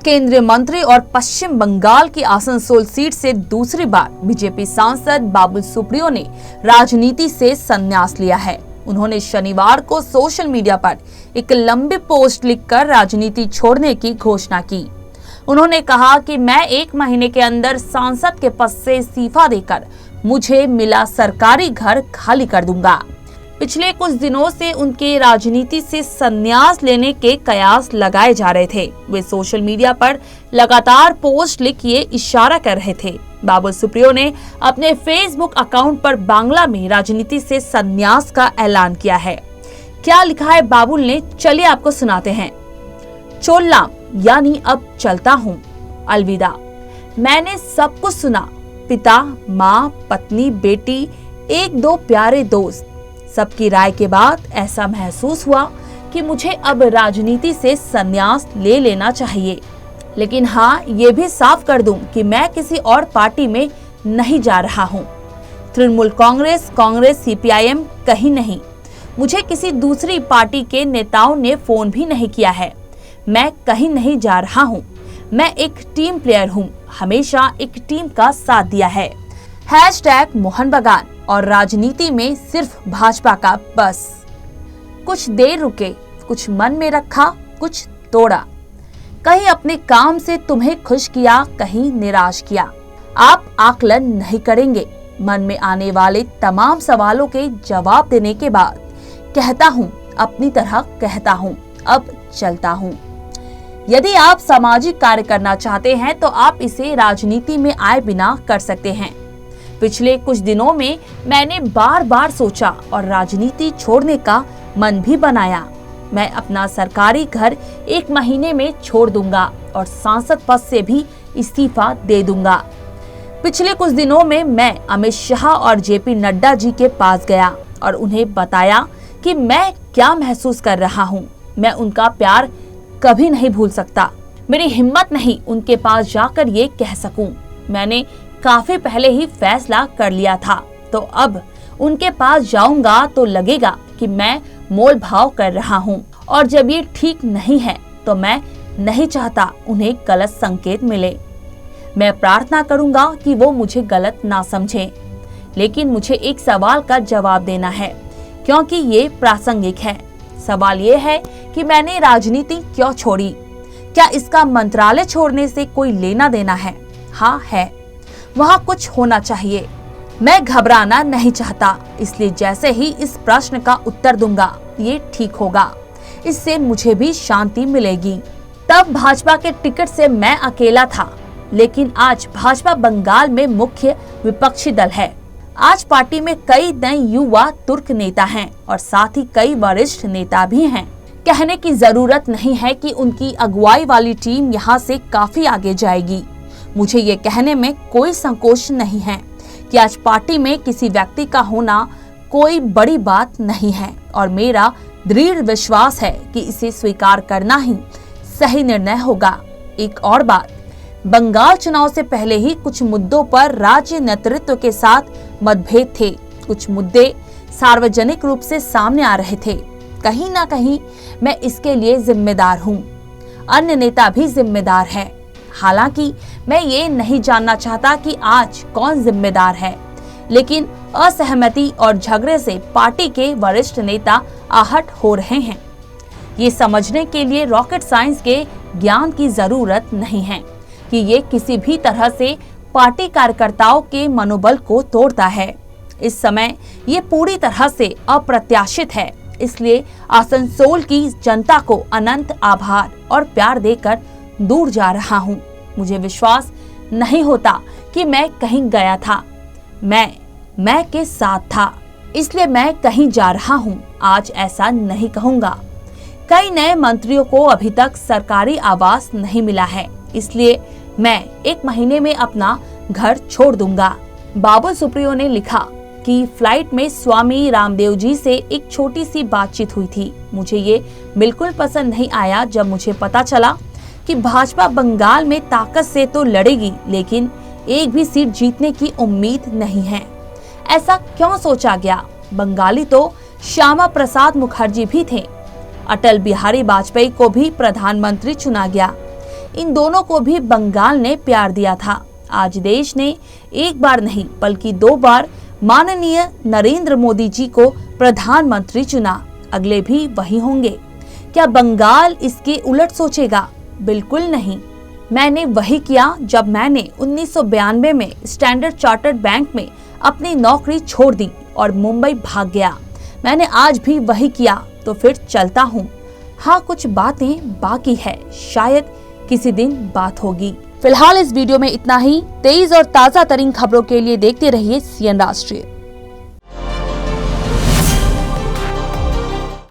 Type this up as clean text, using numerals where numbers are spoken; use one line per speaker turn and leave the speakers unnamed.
केंद्रीय मंत्री और पश्चिम बंगाल की आसनसोल सीट से दूसरी बार बीजेपी सांसद बाबुल सुप्रियो ने राजनीति से संन्यास लिया है। उन्होंने शनिवार को सोशल मीडिया पर एक लंबी पोस्ट लिखकर राजनीति छोड़ने की घोषणा की। उन्होंने कहा कि मैं 1 महीने के अंदर सांसद के पद से इस्तीफा देकर मुझे मिला सरकारी घर खाली कर दूंगा। पिछले कुछ दिनों से उनके राजनीति से संन्यास लेने के कयास लगाए जा रहे थे। वे सोशल मीडिया पर लगातार पोस्ट लिख ये इशारा कर रहे थे। बाबुल सुप्रियो ने अपने फेसबुक अकाउंट पर बांग्ला में राजनीति से संन्यास का ऐलान किया है। क्या लिखा है बाबुल ने, चलिए आपको सुनाते हैं। चोल्लाम यानी अब चलता हूँ, अलविदा। मैंने सब कुछ सुना, पिता, माँ, पत्नी, बेटी, 1-2 प्यारे दोस्त, सबकी राय के बाद ऐसा महसूस हुआ कि मुझे अब राजनीति से संन्यास ले लेना चाहिए। लेकिन हाँ, ये भी साफ कर दूं कि मैं किसी और पार्टी में नहीं जा रहा हूँ। तृणमूल कांग्रेस, CPIM कहीं नहीं। मुझे किसी दूसरी पार्टी के नेताओं ने फोन भी नहीं किया है। मैं कहीं नहीं जा रहा हूँ। मैं एक टीम प्लेयर हूँ, हमेशा एक टीम का साथ दिया है। #मोहन बगान और राजनीति में सिर्फ भाजपा का बस। कुछ देर रुके, कुछ मन में रखा, कुछ तोड़ा। कहीं अपने काम से तुम्हें खुश किया, कहीं निराश किया। आप आकलन नहीं करेंगे। मन में आने वाले तमाम सवालों के जवाब देने के बाद कहता हूँ, अपनी तरह कहता हूँ, अब चलता हूँ। यदि आप सामाजिक कार्य करना चाहते हैं तो आप इसे राजनीति में आए बिना कर सकते हैं। पिछले कुछ दिनों में मैंने बार बार सोचा और राजनीति छोड़ने का मन भी बनाया। मैं अपना सरकारी घर 1 महीने में छोड़ दूंगा और सांसद पद से भी इस्तीफा दे दूंगा। पिछले कुछ दिनों में मैं अमित शाह और JP नड्डा जी के पास गया और उन्हें बताया कि मैं क्या महसूस कर रहा हूँ। मैं उनका प्यार कभी नहीं भूल सकता। मेरी हिम्मत नहीं उनके पास जाकर ये कह सकूं। मैंने काफी पहले ही फैसला कर लिया था, तो अब उनके पास जाऊंगा तो लगेगा कि मैं मोल भाव कर रहा हूँ, और जब ये ठीक नहीं है तो मैं नहीं चाहता उन्हें गलत संकेत मिले। मैं प्रार्थना करूंगा कि वो मुझे गलत ना समझें, लेकिन मुझे एक सवाल का जवाब देना है क्योंकि ये प्रासंगिक है। सवाल ये है कि मैंने राजनीति क्यों छोड़ी? क्या इसका मंत्रालय छोड़ने से कोई लेना देना है? हाँ है, वहाँ कुछ होना चाहिए। मैं घबराना नहीं चाहता, इसलिए जैसे ही इस प्रश्न का उत्तर दूंगा ये ठीक होगा। इससे मुझे भी शांति मिलेगी। तब भाजपा के टिकट से मैं अकेला था, लेकिन आज भाजपा बंगाल में मुख्य विपक्षी दल है। आज पार्टी में कई नए युवा तुर्क नेता हैं और साथ ही कई वरिष्ठ नेता भी हैं। कहने की जरूरत नहीं है कि उनकी अगुवाई वाली टीम यहाँ से काफी आगे जाएगी। मुझे ये कहने में कोई संकोच नहीं है कि आज पार्टी में किसी व्यक्ति का होना कोई बड़ी बात नहीं है और मेरा दृढ़ विश्वास है कि इसे स्वीकार करना ही सही निर्णय होगा। एक और बात, बंगाल चुनाव से पहले ही कुछ मुद्दों पर राज्य नेतृत्व के साथ मतभेद थे। कुछ मुद्दे सार्वजनिक रूप से सामने आ रहे थे। कहीं ना कहीं मैं इसके लिए जिम्मेदार हूँ। अन्य नेता भी जिम्मेदार है। हालांकि मैं ये नहीं जानना चाहता कि आज कौन जिम्मेदार है, लेकिन असहमति और झगड़े से पार्टी के वरिष्ठ नेता आहत हो रहे हैं। ये समझने के लिए रॉकेट साइंस के ज्ञान की जरूरत नहीं है कि ये किसी भी तरह से पार्टी कार्यकर्ताओं के मनोबल को तोड़ता है। इस समय ये पूरी तरह से अप्रत्याशित है, इसलिए आसनसोल की जनता को अनंत आभार और प्यार देकर दूर जा रहा हूँ। मुझे विश्वास नहीं होता कि मैं कहीं गया था। मैं के साथ था, इसलिए मैं कहीं जा रहा हूँ। आज ऐसा नहीं कहूँगा। कई नए मंत्रियों को अभी तक सरकारी आवास नहीं मिला है, इसलिए मैं 1 महीने में अपना घर छोड़ दूंगा। बाबुल सुप्रियो ने लिखा कि फ्लाइट में स्वामी रामदेव जी से एक छोटी सी बातचीत हुई थी। मुझे ये बिल्कुल पसंद नहीं आया जब मुझे पता चला कि भाजपा बंगाल में ताकत से तो लड़ेगी, लेकिन एक भी सीट जीतने की उम्मीद नहीं है। ऐसा क्यों सोचा गया? बंगाली तो श्यामा प्रसाद मुखर्जी भी थे। अटल बिहारी वाजपेयी को भी प्रधानमंत्री चुना गया। इन दोनों को भी बंगाल ने प्यार दिया था। आज देश ने एक बार नहीं बल्कि 2 बार माननीय नरेंद्र मोदी जी को प्रधानमंत्री चुना। अगले भी वही होंगे। क्या बंगाल इसके उलट सोचेगा? बिल्कुल नहीं। मैंने वही किया जब मैंने 1992 में स्टैंडर्ड चार्टर्ड बैंक में अपनी नौकरी छोड़ दी और मुंबई भाग गया। मैंने आज भी वही किया, तो फिर चलता हूँ। हाँ, कुछ बातें बाकी है, शायद किसी दिन बात होगी। फिलहाल इस वीडियो में इतना ही। तेज और ताजा तरीन खबरों के लिए देखते रहिए CN राष्ट्रीय।